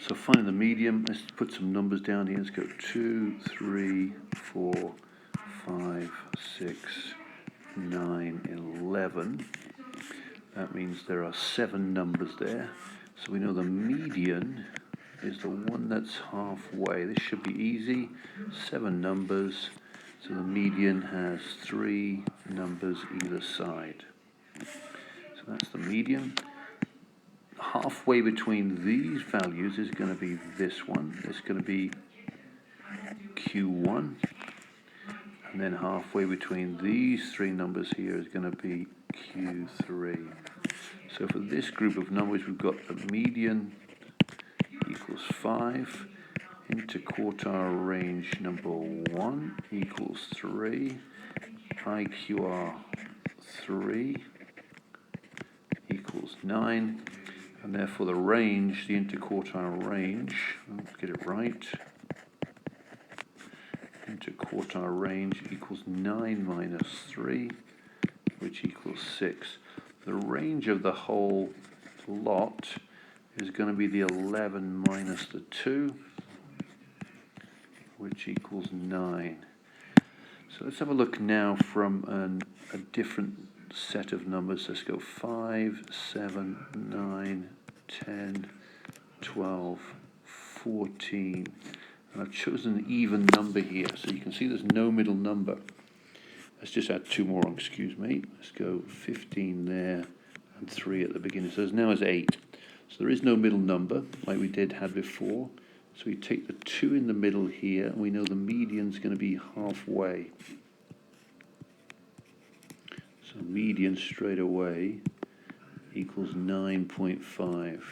So finding the median, let's put some numbers down here. Let's go 2, 3, 4, 5, 6, 9, 11. That means there are 7 numbers there. So we know the median is the one that's halfway. This should be easy. 7 numbers. So the median has 3 numbers either side. So that's the median. Halfway between these values is going to be this one. It's going to be Q1. And then halfway between these 3 numbers here is going to be Q3. So for this group of numbers, we've got the median equals 5. Interquartile range number 1 equals 3. IQR 3 equals 9. And therefore the range, the interquartile range, let's get it right, interquartile range equals 9 minus 3, which equals 6. The range of the whole lot is going to be the 11 minus the 2, which equals 9. So let's have a look now from a different set of numbers. Let's go 5, 7, 9, 10, 12, 14. And I've chosen an even number here, so you can see there's no middle number. Let's just add 2 more on, excuse me. Let's go 15 there and 3 at the beginning. So now is 8. So there is no middle number like we had before. So we take the 2 in the middle here, and we know the median's going to be halfway. So median straight away equals 9.5.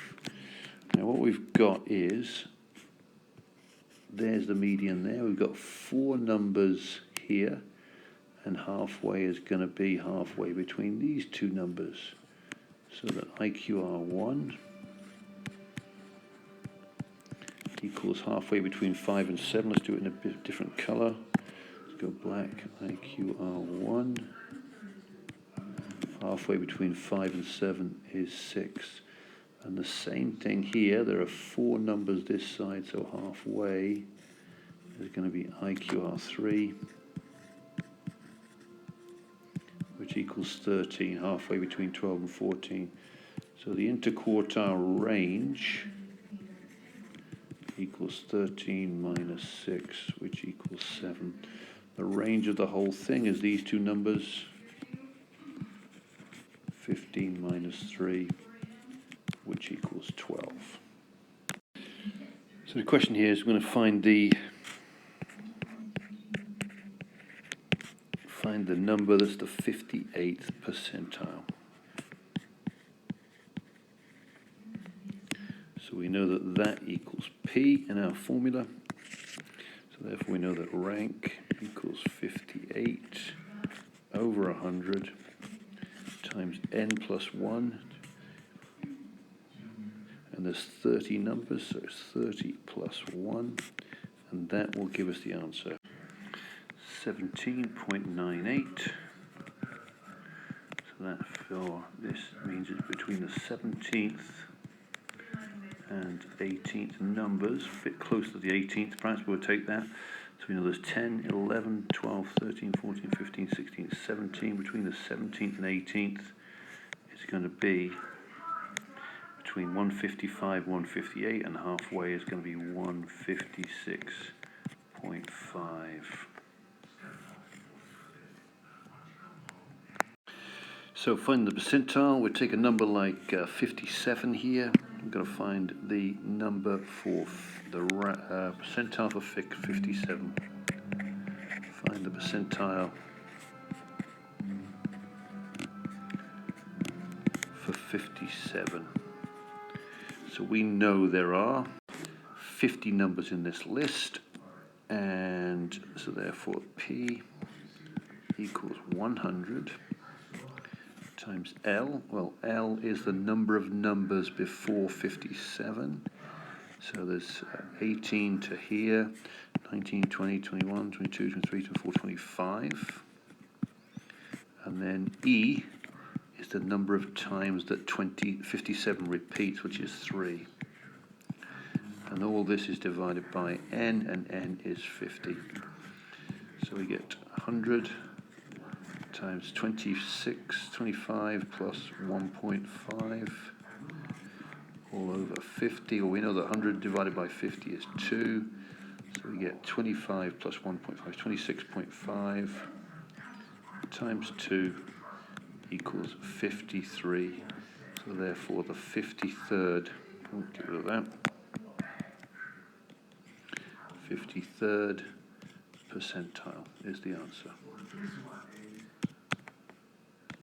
Now what we've got is, there's the median there. We've got 4 numbers here, and halfway is going to be halfway between these 2 numbers. So that IQR1 equals halfway between 5 and 7. Let's do it in a bit different color. Let's go black. IQR1 halfway between 5 and 7 is 6. And the same thing here. There are 4 numbers this side, so halfway is going to be IQR3, which equals 13, halfway between 12 and 14. So the interquartile range equals 13 minus 6, which equals 7. The range of the whole thing is these 2 numbers, 15 minus 3, which equals 12. So the question here is, we're going to find the number that's the 58th percentile. So we know that that equals P in our formula. So therefore we know that rank equals 58 over 100 times n plus 1. And there's 30 numbers, so it's 30 plus 1. And that will give us the answer. 17.98. So that for this means it's between the 17th and 18th numbers, a bit close to the 18th, perhaps we'll take that. So we know there's 10, 11, 12, 13, 14, 15, 16, 17. Between the 17th and 18th, it's going to be between 155, 158, and halfway is going to be 156.5. So find the percentile. We'll take a number like 57 here. I'm going to find the number for the percentile for 57. Find the percentile for 57. So we know there are 50 numbers in this list, and so therefore P equals 100 times L. Well, L is the number of numbers before 57. So there's 18 to here, 19, 20, 21, 22, 23, 24, 25. And then E is the number of times that 57 repeats, which is 3. And all this is divided by n, and n is 50. So we get 100 times 25 plus 1.5 all over 50. Well, we know that 100 divided by 50 is 2. So we get 25 plus 1.5, 26.5 times 2 equals 53. So therefore the 53rd, get rid of that, 53rd percentile is the answer.